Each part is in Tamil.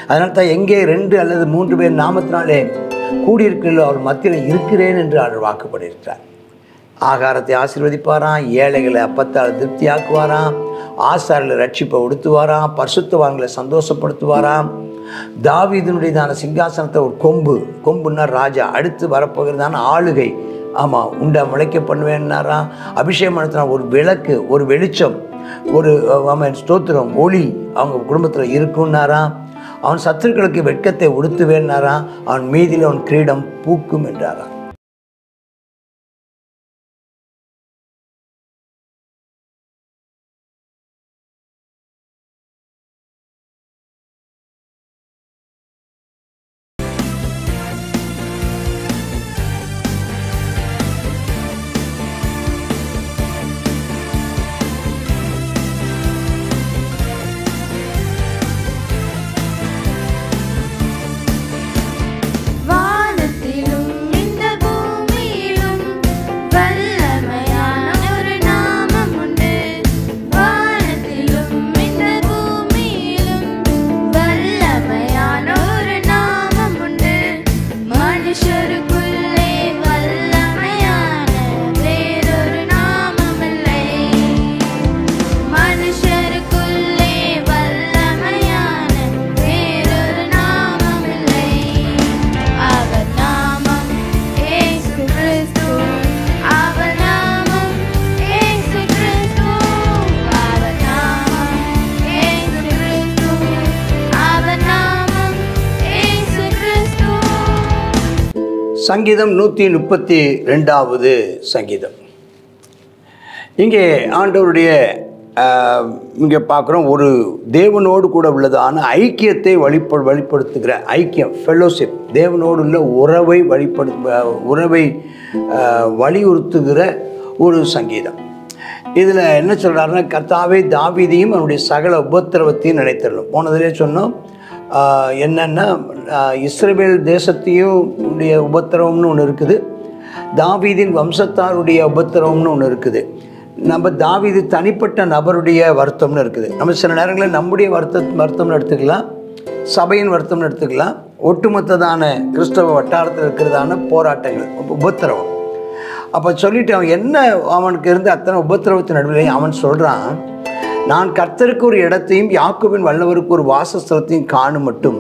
அதனால தான் எங்கே 2 அல்லது 3 பேர் நாமத்தினாலே கூடியிருக்கிறோ அவர் மத்தியில் இருக்கிறேன் என்று அவர் வாக்குப்படியிருக்கிறார். ஆகாரத்தை ஆசீர்வதிப்பாராம், ஏழைகளை அப்பத்தால் திருப்தியாக்குவாராம், ஆசாரிகளை ரட்சிப்பை உடுத்துவாராம், பரிசுத்தவான்களை சந்தோஷப்படுத்துவாராம். தாவீதினுடையதான சிங்காசனத்தை ஒரு கொம்புன்னா ராஜா, அடுத்து வரப்போகிறதான ஆளுகை, ஆமாம் உண்டை முளைக்க பண்ணுவேன்னாராம். அபிஷேகம் நடத்தினா ஒரு விளக்கு, ஒரு வெளிச்சம், ஒரு ஸ்தோத்திரம், ஒளி அவங்க குடும்பத்தில் இருக்குன்னாராம். அவன் சத்துருக்களுக்கு வெட்கத்தை உடுத்துவேன்னாராம். அவன் மீதில் அவன் கிரீடம் பூக்கும் என்றாராம். சங்கீதம் 132வது சங்கீதம். இங்கே ஆண்டவருடைய இங்கே பார்க்குறோம், ஒரு தேவனோடு கூட உள்ளதான ஐக்கியத்தை வெளிப்படுத்துகிற ஐக்கியம், ஃபெல்லோஷிப், தேவனோடு உள்ள உறவை வலியுறுத்துகிற ஒரு சங்கீதம். இதில் என்ன சொல்கிறாருன்னா, கர்த்தாவே தாவீதையும் அவனுடைய சகல உபத்திரவத்தையும் நினைத்தரணும். போனதிலே சொன்னோம் என்னென்னா, இஸ்ரவேல் தேசத்தையும் உடைய உபத்திரவம்னு ஒன்று இருக்குது, தாவீதின் வம்சத்தாருடைய உபத்திரவம்னு ஒன்று இருக்குது, நம்ம தாவீது தனிப்பட்ட நபருடைய வருத்தம்னு இருக்குது. நம்ம சில நேரங்களில் நம்முடைய வருத்தம்னு எடுத்துக்கலாம், சபையின் வருத்தம்னு எடுத்துக்கலாம், ஒட்டுமொத்ததான கிறிஸ்தவ வட்டாரத்தில் இருக்கிறதான போராட்டங்கள், உபத்திரவம். அப்போ சொல்லிவிட்டு அவன் என்ன அவனுக்கு இருந்து அத்தனை உபத்திரவத்தின் நடுவில் அவன் சொல்கிறான், நான் கர்த்தருக்கு ஒரு இடத்தையும் யாக்கோபின் வல்லவருக்கு ஒரு வாசஸ்தலத்தையும் காணும் மட்டும்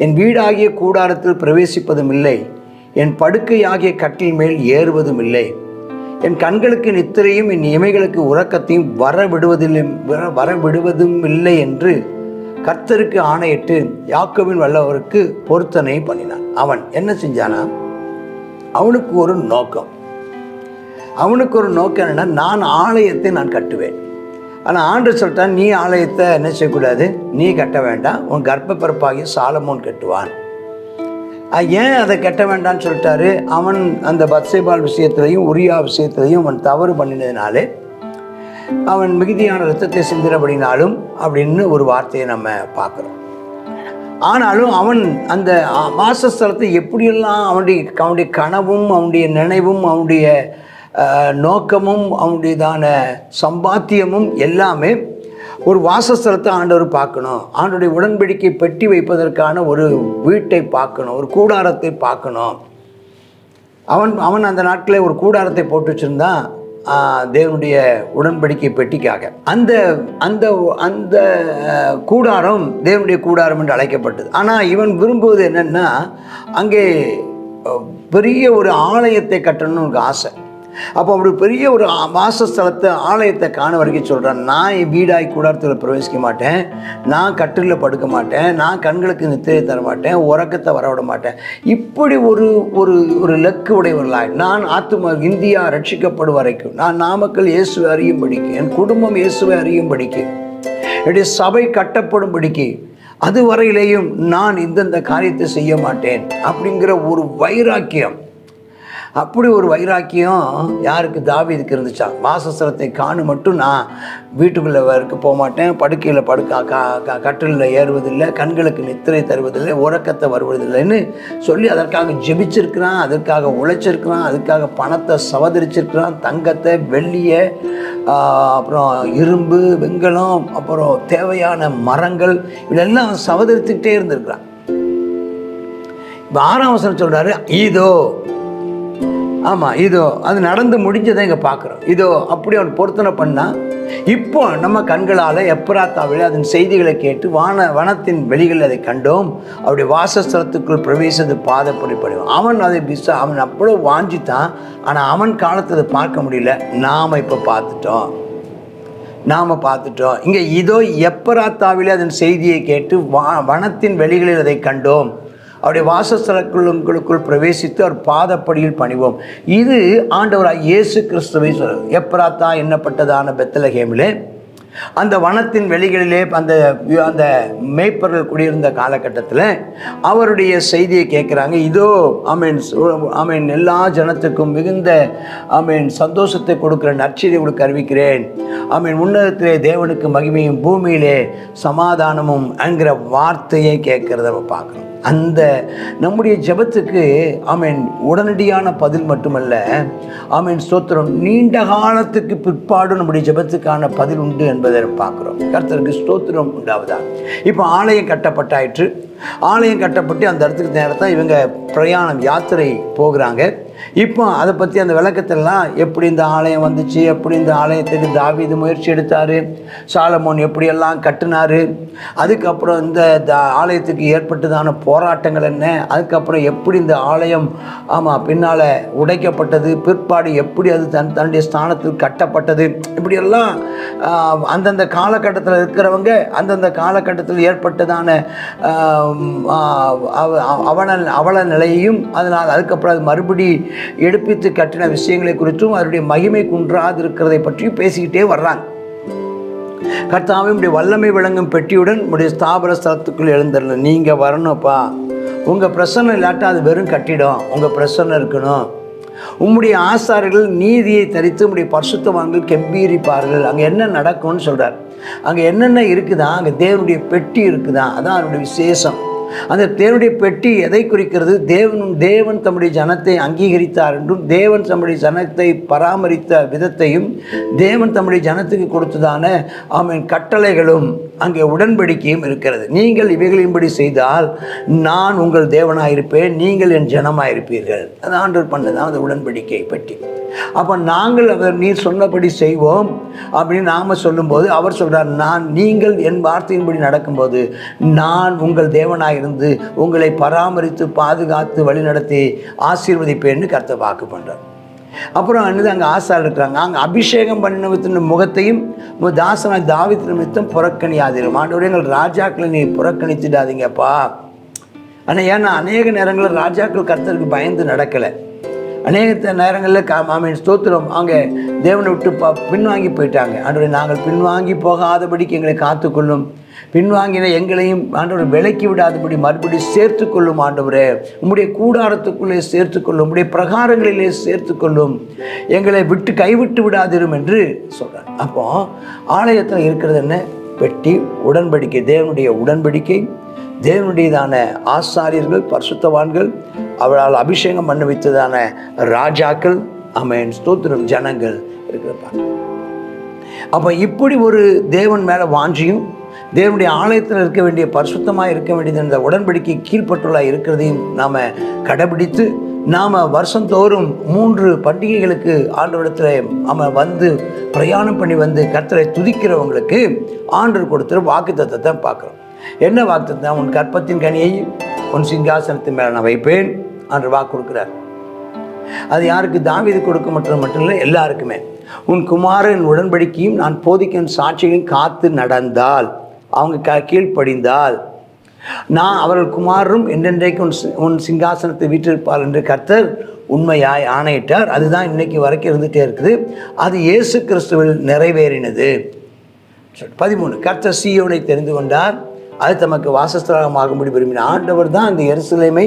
என் வீடாகிய கூடாரத்தில் பிரவேசிப்பதும் இல்லை, என் படுக்கையாகிய கட்டில் மேல் ஏறுவதும் இல்லை, என் கண்களுக்கு நித்திரையும் என் இமைகளுக்கு உறக்கத்தையும் வரவிடுவதும் இல்லை என்று கர்த்தருக்கு ஆணையிட்டு யாக்கோபின் வல்லவருக்கு பொருத்தனை பண்ணினான். அவன் என்ன செஞ்சானா, அவனுக்கு ஒரு நோக்கம் என்னன்னா, நான் ஆலயத்தை நான் கட்டுவேன். ஆனால் ஆண்டவர் சொல்லிட்டான், நீ ஆலயத்தை என்ன செய்யக்கூடாது, நீ கட்ட வேண்டாம், உன் கர்ப்பப்பிறப்பாகிய சாலமோன் கட்டுவான். ஏன் அதை கட்ட வேண்டான்னு சொல்லிட்டாரு, அவன் அந்த பத்சேபாள் விஷயத்திலையும் உரியா விஷயத்திலையும் அவன் தவறு பண்ணினதுனாலே அவன் மிகுதியான இரத்தத்தை சிந்தினபடினாலும் அப்படின்னு ஒரு வார்த்தையை நம்ம பார்க்குறோம். ஆனாலும் அவன் அந்த வாசஸ்தலத்தை எப்படியெல்லாம் அவனுடைய கனவும் அவனுடைய நினைவும் அவனுடைய நோக்கமும் அவனுடையதான சம்பாத்தியமும் எல்லாமே ஒரு வாசஸ்தலத்தை ஆண்டவர் பார்க்கணும், ஆண்டவருடைய உடன்படிக்கை பெட்டி வைப்பதற்கான ஒரு வீட்டை பார்க்கணும், ஒரு கூடாரத்தை பார்க்கணும். அவன் அந்த நாட்களே ஒரு கூடாரத்தை போட்டு வச்சுருந்தான் தேவனுடைய உடன்படிக்கை பெட்டிக்காக. அந்த அந்த அந்த கூடாரம் தேவனுடைய கூடாரம் என்று அழைக்கப்பட்டது. ஆனால் இவன் விரும்புவது என்னென்னா, அங்கே பெரிய ஒரு ஆலயத்தை கட்டணும்னு எனக்கு ஆசை. அப்போ அப்படி பெரிய ஒரு வாசஸ்தலத்தை ஆலயத்தை காண வரைக்கும் சொல்கிறான், நான் என் வீடாய் கூடாரத்தில் பிரவேசிக்க மாட்டேன், நான் கட்டிலில் படுக்க மாட்டேன், நான் கண்களுக்கு நித்திரை தர மாட்டேன், உறக்கத்தை வரவிட மாட்டேன். இப்படி ஒரு ஒரு ஒரு லக்கு உடையவர்களாய் நான் ஆத்துமா இந்தியா ரட்சிக்கப்படும் வரைக்கும், நான் நாமக்கல் இயேசுவை அறியும்படிக்கு, என் குடும்பம் இயேசுவை அறியும்படிக்கு, என்னுடைய சபை கட்டப்படும்படிக்கு, அதுவரையிலேயும் நான் இந்தந்த காரியத்தை செய்ய மாட்டேன் அப்படிங்கிற ஒரு வைராக்கியம், அப்படி ஒரு வைராக்கியம் யாருக்கு? தாவீதுக்கு இருந்துச்சா. வாசஸ்தலத்தை காணும் மட்டும் நான் வீட்டுக்குள்ளே இருக்க போக மாட்டேன், படுக்கையில் கட்டிலில் ஏறுவதில்லை, கண்களுக்கு நித்திரை தருவதில்லை, உறக்கத்தை வருவதில்லைன்னு சொல்லி அதற்காக ஜெபிச்சிருக்கிறான், அதற்காக உழைச்சிருக்கிறான், அதுக்காக பணத்தை சவதரிச்சிருக்கிறான், தங்கத்தை, வெள்ளியை, அப்புறம் இரும்பு, வெண்கலம், அப்புறம் தேவையான மரங்கள் இதெல்லாம் சவதரித்துக்கிட்டே இருந்திருக்கிறான். இப்போ 6ஆம் வசனம் சொல்கிறாரு, இதோ, ஆமாம், இதோ அது நடந்து முடிஞ்சதை இங்கே பார்க்குறோம். இதோ அப்படி அவன் பொருத்தனை பண்ணால் இப்போ நம்ம கண்களால் எப்ராத்தாவில் அதன் செய்திகளை கேட்டு வனத்தின் வெளிகளில் அதை கண்டோம். அவருடைய வாசஸ்தலத்துக்குள் பிரவேசித்து பாதப்படி பண்ணுவான். அவன் அவ்வளோ வாஞ்சித்தான். ஆனால் அவன் காலத்தை அதை பார்க்க முடியல. நாம் இப்போ பார்த்துட்டோம். இங்கே இதோ எப்ராத்தாவில் அதன் செய்தியை கேட்டு வனத்தின் வெளிகளில் அதை கண்டோம். அவருடைய வாசஸ்தலங்களுக்குள் பிரவேசித்து அவர் பாதப்படியில் பணிவோம். இது ஆண்டவராக இயேசு கிறிஸ்துவை சொல்றார். எப்ராத்தா என்னப்பட்டதான பெத்லகேமிலே அந்த வனத்தின் வெளிகளிலே அந்த மேய்ப்பர்கள் குடியிருந்த காலகட்டத்தில் அவருடைய செய்தியை கேட்குறாங்க. இதோ ஆமீன் எல்லா ஜனத்துக்கும் மிகுந்த சந்தோஷத்தை கொடுக்குற நற்செய்தியை உங்களுக்கு அறிவிக்கிறேன். உன்னதத்திலே தேவனுக்கு மகிமையும் பூமியிலே சமாதானமும் என்கிற வார்த்தையை கேட்கிறத நம்ம பார்க்கணும். அந்த நம்முடைய ஜெபத்துக்கு உடனடியான பதில் மட்டுமல்ல, ஸ்தோத்திரம், நீண்ட காலத்துக்கு பிற்பாடு நம்முடைய ஜெபத்துக்கான பதில் உண்டு என்பதை பார்க்குறோம். கர்த்தருக்கு ஸ்தோத்திரம் உண்டாவதா. இப்போ ஆலயம் கட்டப்பட்டாயிற்று. ஆலயம் கட்டப்பட்டு அந்த இடத்துக்கு நேரத்தான் இவங்க பிரயாணம் யாத்திரை போகிறாங்க. இப்போ அதை பற்றி அந்த விளக்கத்தெல்லாம், எப்படி இந்த ஆலயம் வந்துச்சு, எப்படி இந்த ஆலயத்துக்கு தாவீது முயற்சி எடுத்தார், சாலமோன் எப்படியெல்லாம் கட்டினார், அதுக்கப்புறம் இந்த ஆலயத்துக்கு ஏற்பட்டதான போராட்டங்கள் என்ன, அதுக்கப்புறம் எப்படி இந்த ஆலயம் பின்னால் உடைக்கப்பட்டது, பிற்பாடு எப்படி அது தன்னுடைய ஸ்தானத்தில் கட்டப்பட்டது, இப்படியெல்லாம் அந்தந்த காலகட்டத்தில் இருக்கிறவங்க அந்தந்த காலகட்டத்தில் ஏற்பட்டதான அவல நிலையையும், அதனால் அதுக்கப்புறம் அது மறுபடி எடுப்பித்து கட்டின விஷயங்களை குறித்தும் அதனுடைய மகிமை குன்றாது இருக்கிறதை பற்றியும் பேசிக்கிட்டே வர்றாங்க. கர்த்தாவே உடைய வல்லமை விளங்கும் பெட்டியுடன் உடைய ஸ்தாபன ஸ்தலத்துக்குள் எழுந்துடல. நீங்கள் வரணும்ப்பா. உங்கள் பிரசன்னம் இல்லாட்டா அது வெறும் கட்டிடம். உங்கள் பிரசன்னம் இருக்கணும். உம்முடைய ஆசாரிகள் நீதியை தரித்து உம்முடைய பரிசுத்தவான்கள் கெம்பீரிப்பார்கள். அங்கே என்ன நடக்கும்னு சொல்கிறார். அங்கே என்னென்ன இருக்குதா? அங்கே தேவனுடைய பெட்டி இருக்குதா? அதான் அதனுடைய விசேஷம். அந்த தேவனுடைய பெட்டி எதை குறிக்கிறது? தேவன் தம்முடைய ஜனத்தை அங்கீகரித்தார் என்றும், தேவன் தம்முடைய ஜனத்தை பராமரித்த விதத்தையும், தேவன் தம்முடைய ஜனத்துக்கு கொடுத்ததான கட்டளைகளும் அங்கே உடன்படிக்கையும் இருக்கிறது. நீங்கள் இவைகளின்படி செய்தால் நான் உங்கள் தேவனாயிருப்பேன், நீங்கள் என் ஜனமாயிருப்பீர்கள். அது ஆண்டவர் பண்ணதான் அந்த உடன்படிக்கை பற்றி. அப்போ நாங்கள் அவர் நீர் சொன்னபடி செய்வோம் அப்படின்னு நாம் சொல்லும்போது அவர் சொல்கிறார், நீங்கள் என் வார்த்தையின்படி நடக்கும்போது நான் உங்கள் தேவனாயிருந்து உங்களை பராமரித்து பாதுகாத்து வழிநடத்தி ஆசீர்வதிப்பேன்னு கர்த்தர் வாக்கு பண்ணுறார். அப்புறம் என்னது, அங்கே ஆசார் இருக்கிறாங்க. அங்கே அபிஷேகம் பண்ணின முகத்தையும் தாசனாய் தாவீது நிமித்தம் புறக்கணியாதிரும். ஆண்டவரே, எங்கள் ராஜாக்களை நீ புறக்கணித்துடாதீங்கப்பா. ஆனால் ஏன்னா அநேக நேரங்களில் ராஜாக்கள் கர்த்தருக்கு பயந்து நடக்கலை. அநேக நேரங்களில் ஸ்தோத்திரம் அவங்க தேவனை விட்டு பின்வாங்கி போயிட்டாங்க. ஆண்டவரே, நாங்கள் பின்வாங்கி போகாதபடிக்கு எங்களை காத்துக்கொள்ளும், பின்வாங்கின எங்களையும் ஆண்டவர் விலக்கி விடாதபடி மறுபடி சேர்த்து கொள்ளும். ஆண்டவரே, உம்முடைய கூடாரத்துக்குள்ளே சேர்த்துக்கொள்ளும், உம்முடைய பிரகாரங்களிலே சேர்த்துக்கொள்ளும், எங்களை விட்டு கைவிட்டு விடாதிரும் என்று சொல்கிறார். அப்போ ஆலயத்தில் இருக்கிறது என்ன? பெட்டி, உடன்படிக்கை, தேவனுடைய உடன்படிக்கை, தேவனுடையதான ஆசாரியர்கள், பரிசுத்தவான்கள், அவளால் அபிஷேகம் பண்ண வைத்ததான ராஜாக்கள், ஸ்தோத்திரம், ஜனங்கள் இருக்கிறப்பா. அப்போ இப்படி ஒரு தேவன் மேலே வாஞ்சியும், தேவனுடைய ஆலயத்தில் இருக்க வேண்டிய பரிசுத்தமாக இருக்க வேண்டியது இந்த உடன்படிக்கை கீழ்ப்பட்டுள்ளாக இருக்கிறதையும் நாம் கடைபிடித்து நாம் வருஷந்தோறும் 3 பண்டிகைகளுக்கு ஆண்டவரிடத்தில் வந்து பிரயாணம் பண்ணி வந்து கர்த்தரை துதிக்கிறவங்களுக்கு ஆண்டவர் கொடுத்துற வாக்குத்தத்தத்தை பார்க்குறோம். என்ன வாக்குத்தத்தம்? உன் கற்பத்தின் கனியை உன் சிங்காசனத்தின் மேலே நான் வைப்பேன் என்று வாக்கு கொடுக்குறார். அது யாருக்கு? தாவீது கொடுக்க மட்டும் இல்லை, எல்லாருக்குமே. உன் குமாரன் உடன்படிக்கையும் நான் போதிக்கும் சாட்சிகளையும் காத்து நடந்தால், அவங்க கீழ்ப்படிந்தால், நான் அவர்கள் குமாரரும் என்றென்றைக்கு உன் சிங்காசனத்தை வீற்றிருப்பார் என்று கர்த்தர் உண்மையாய் ஆணையிட்டார். அதுதான் இன்னைக்கு வரைக்கும் இருந்துகிட்டே இருக்குது. அது இயேசு கிறிஸ்துவில் நிறைவேறினது. 13 கர்த்தர் சீயோனை தெரிந்து கொண்டார், அது தமக்கு வாசஸ்தலமாகும்படி விரும்பினார். ஆண்டவர் தான் அந்த எருசலேமை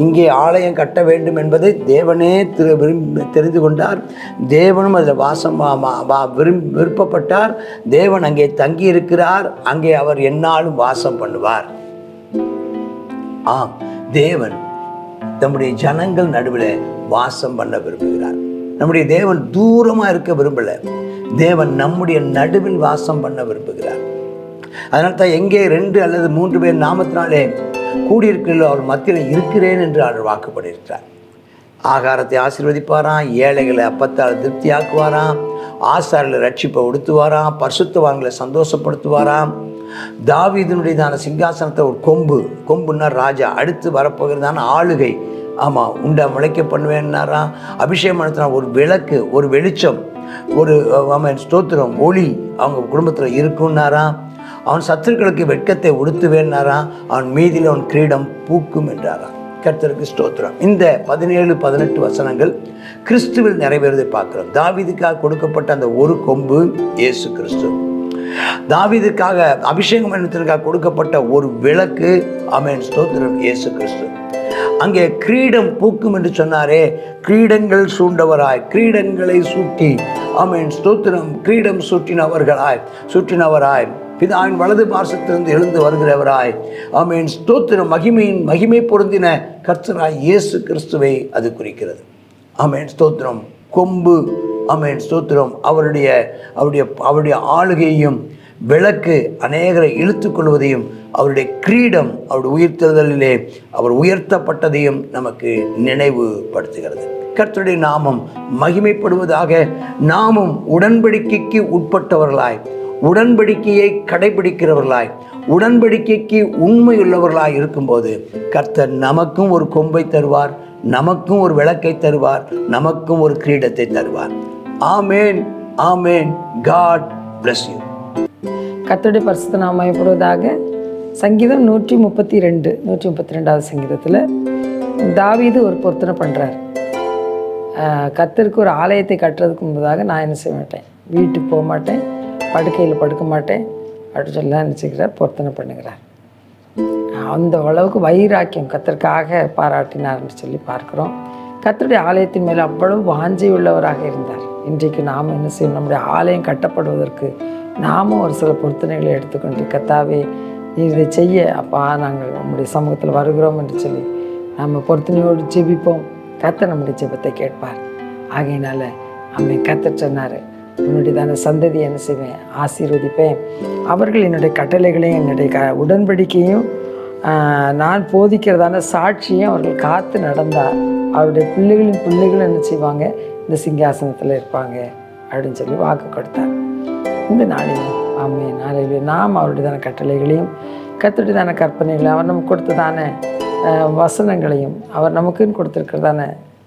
இங்கே ஆலயம் கட்ட வேண்டும் என்பதை தேவனே தெரிந்து கொண்டார். தேவனும் அதில் விருப்பப்பட்டார். தேவன் அங்கே தங்கி இருக்கிறார். அங்கே அவர் எந்நாளும் வாசம் பண்ணுவார். ஆம், தேவன் நம்முடைய ஜனங்கள் நடுவில் வாசம் பண்ண விரும்புகிறார். நம்முடைய தேவன் தூரமாக இருக்க விரும்பலை. தேவன் நம்முடைய நடுவில் வாசம் பண்ண விரும்புகிறார். அதனால தான் எங்கே 2 அல்லது 3 பேர் நாமத்தினாலே கூடியிருக்கிறோ அவர் மத்தியில் இருக்கிறேன் என்று அவர் வாக்குப்பட்டிருக்கிறார். ஆகாரத்தை ஆசீர்வதிப்பாராம், ஏழைகளை அப்பத்தால் திருப்தியாக்குவாராம், ஆசாரில் ரட்சிப்பை உடுத்துவாராம், பரிசுத்தவான்களை சந்தோஷப்படுத்துவாராம். தாவீதினுடையதான சிங்காசனத்தை ஒரு கொம்புன்னா ராஜா, அடுத்து வரப்போகிறதான ஆளுகை, ஆமாம், உண்டை முளைக்க பண்ணுவேன்னாராம். அபிஷேகம் நடத்தினா ஒரு விளக்கு, ஒரு வெளிச்சம், ஒரு ஸ்தோத்திரம், ஒளி அவங்க குடும்பத்தில் இருக்குன்னாராம். அவன் சத்துருக்களுக்கு வெட்கத்தை உடுத்துவேன்னாராம். அவன் மீதில் அவன் கிரீடம் பூக்கும் என்றாராம். கர்த்தருக்கு ஸ்தோத்திரம். இந்த 17-18 வசனங்கள் கிறிஸ்துவில் நிறைவேறுவதை பார்க்கிறோம். தாவீதுக்காக கொடுக்கப்பட்ட அந்த ஒரு கொம்பு இயேசு கிறிஸ்து. தாவீதுக்காக அபிஷேகம் பண்ணத்திற்காக கொடுக்கப்பட்ட ஒரு விளக்கு, ஆமென், ஸ்தோத்திரம், இயேசு கிறிஸ்து. அங்கே கிரீடம் பூக்கும் என்று சொன்னாரே, கிரீடங்கள் சூண்டவராய், கிரீடங்களை சூட்டி, ஆமென், ஸ்தோத்திரம், கிரீடம் சூட்டினவராய் பிதாவின் வலது பார்சத்திலிருந்து எழுந்து வருகிறவராய், ஆமென், ஸ்தோத்திரம், மகிமை பொருந்தின கர்த்தராய் இயேசு கிறிஸ்துவை அது குறிக்கிறது. ஆமென், ஸ்தோத்திரம். கொம்பு, ஆமென், ஸ்தோத்திரம், அவருடைய ஆளுகையையும், விளக்கு அநேகரை இழுத்து கொள்வதையும், அவருடைய கிரீடம் அவருடைய உயிர்த்தெழுதலிலே அவர் உயர்த்தப்பட்டதையும் நமக்கு நினைவுபடுத்துகிறது. கர்த்தருடைய நாமம் மகிமைப்படுவதாக. நாமும் உடன்படிக்கைக்கு உட்பட்டவர்களாய், உடன்படிக்கையை கடைபிடிக்கிறவர்களாய், உடன்படிக்கைக்கு உண்மையுள்ளவர்களாய் இருக்கும்போது கர்த்தர் நமக்கும் ஒரு கொம்பை தருவார், நமக்கும் ஒரு விளக்கை தருவார், நமக்கும் ஒரு கிரீடத்தை தருவார். Amen, amen. God bless you. கர்த்தருடைய பரிசுத்த நாமம் மகிமைப்படுவதாக. சங்கீதம் 132வது சங்கீதத்தில் தாவீது ஒரு பொருத்தனை பண்ணுறார். கர்த்தருக்கு ஒரு ஆலயத்தை கட்டுறதுக்கு முன்பதாக நான் என்ன செய்ய மாட்டேன், வீட்டுக்கு போக மாட்டேன், படுக்கையில் படுக்க மாட்டேன் அப்படின்னு சொல்லி நினச்சிக்கிறார், பொருத்தனை பண்ணுகிறார். அந்த அளவுக்கு வைராக்கியம் கர்த்தருக்காக பாராட்டினார்னு சொல்லி பார்க்குறோம். கர்த்தருடைய ஆலயத்தின் மேலே அவ்வளவு வாஞ்சை உள்ளவராக இருந்தார். இன்றைக்கு நாம் என்ன செய்யணும், நம்முடைய ஆலயம் கட்டப்படுவதற்கு நாமும் ஒரு சில பொருத்தனைகளை எடுத்துக்கொண்டு, கர்த்தாவே இதை செய்ய அப்பா நாங்கள் நம்முடைய சமூகத்தில் வருகிறோம் என்று சொல்லி நம்ம பொருத்தனையோடு ஜெபிப்போம். கர்த்தர் நம்முடைய ஜெபத்தை கேட்பார். ஆகையினால அம்மை கர்த்தர் சொன்னார், உன்னுடையதான சந்ததியை என்ன செய்வேன், ஆசீர்வதிப்பேன். அவர்கள் என்னுடைய கட்டளைகளையும் என்னுடைய உடன்படிக்கையும் நான் போதிக்கிறதான சாட்சியும் அவர்கள் காத்து நடந்தால் அவருடைய பிள்ளைகளும் என்ன செய்வாங்க, இந்த சிங்காசனத்தில் இருப்பாங்க அப்படின்னு சொல்லி வாக்கு கொடுத்தார். இந்த நாளிலும் ஆமே நாளிலும் நாம் அவருடையதான கட்டளைகளையும் கர்த்தருடையதான கற்பனைகளையும் அவர் நமக்கு கொடுத்ததான வசனங்களையும் அவர் நமக்குன்னு கொடுத்துருக்கிறதான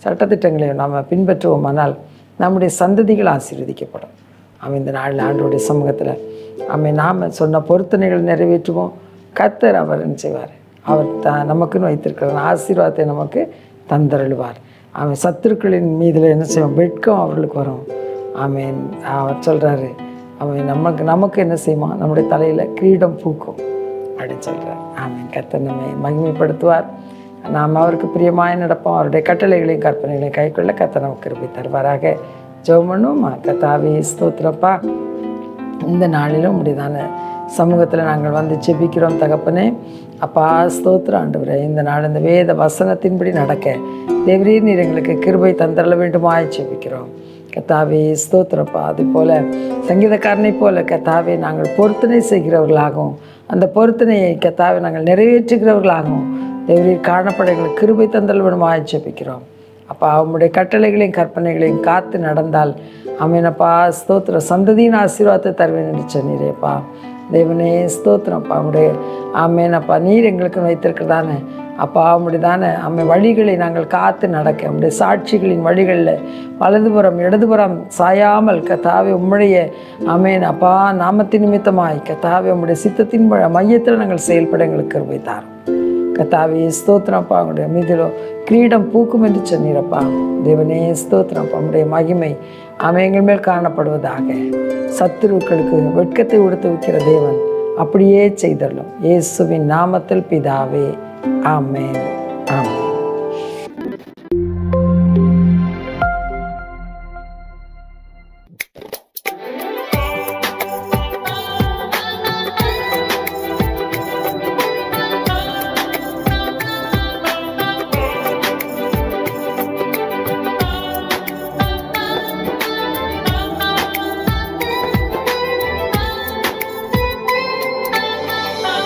சட்டத்திட்டங்களையும் நாம் பின்பற்றுவோமானால் நம்முடைய சந்ததிகள் ஆசீர்வதிக்கப்படும். அவன் இந்த நாளில் ஆண்டவருடைய சமூகத்தில் நாம் சொன்ன பொருத்தனைகளை நிறைவேற்றுவோம். கர்த்தர் அவர் என்ன செய்வார், அவர் நமக்குன்னு வைத்திருக்கிற ஆசீர்வாதத்தை நமக்கு தந்தருள்வார். அவன் சத்துருக்களின் மீதில் என்ன செய்வோம், வெட்கம் அவர்களுக்கு வரும். ஆமேன். அவர் சொல்கிறாரு, அவன் நமக்கு என்ன செய்வான், நம்முடைய தலையில் கிரீடம் பூக்கும் அப்படின்னு சொல்கிறார். ஆமேன். கர்த்தர் நம்மை மகிமைப்படுத்துவார். நாம் அவருக்கு பிரியமாய் நடப்போம். அவருடைய கட்டளைகளையும் கற்பனைகளையும் கைக்கொள்ள கர்த்தர் நமக்கு கிருபை தருவாராக. ஜெபம் பண்ணுவோம். கர்த்தாவே ஸ்தோத்திரப்பா, இந்த நாளிலும் முடிதான சமூகத்தில் நாங்கள் வந்து ஜெபிக்கிறோம் தகப்பனே. அப்பா ஸ்தோத்திரம் ஆண்டவரே, இந்த நாள் இந்த வேத வசனத்தின்படி நடக்க தேவரீர் நீர் எங்களுக்கு கிருபை தந்தரல வேண்டுமாய் ஜெபிக்கிறோம். கர்த்தாவே ஸ்தோத்திரப்பா, அது போல சங்கீதக்காரனை போல கர்த்தாவே நாங்கள் பொருத்தனை செய்கிறவர்களாகவும் அந்த பொருத்தனையை கர்த்தாவே நாங்கள் நிறைவேற்றுகிறவர்களாகவும் தேவரீர் காணப்பட எங்களுக்கு கிருபை தந்தரல வேண்டுமாய் ஜெபிக்கிறோம். அப்பா அவங்களுடைய கட்டளைகளையும் கற்பனைகளையும் காத்து நடந்தால் ஆமேனப்பா ஸ்தோத்திர சந்ததியின் ஆசீர்வாதத்தை தருவேன் என்று சொன்னீரேப்பா. தேவனே ஸ்தோத்திரம்ப்பா, அவனுடைய ஆமேனப்பா நீர் எங்களுக்கு வைத்திருக்கிறதான அப்பா அவனுடையதான அம்மை வழிகளை நாங்கள் காத்து நடக்க, நம்முடைய சாட்சிகளின் வழிகளில் வலதுபுறம் இடதுபுறம் சாயாமல் கர்த்தாவே உம்முடைய ஆமேன் அப்பா நாமத்தின் நிமித்தமாய் கர்த்தாவே உம்முடைய சித்தத்தின் மையத்தில் நாங்கள் செயல்பட எங்களுக்கு கிருபை தாரும். கர்த்தாவே ஸ்தோத்திரம்ப்பா, அவங்களுடைய மீதிலோ கிரீடம் பூக்கும் என்று சொன்னீரப்பா. தேவனே ஸ்தோத்திரம்ப்பா, நம்முடைய மகிமை எங்கள் மேல் காணப்படுவதாக. சத்துருக்களுக்கு வெட்கத்தை உடுத்து வைக்கிற தேவன் அப்படியே செய்தரலும். இயேசுவின் நாமத்தில் பிதாவே, ஆமென், ஆமென்.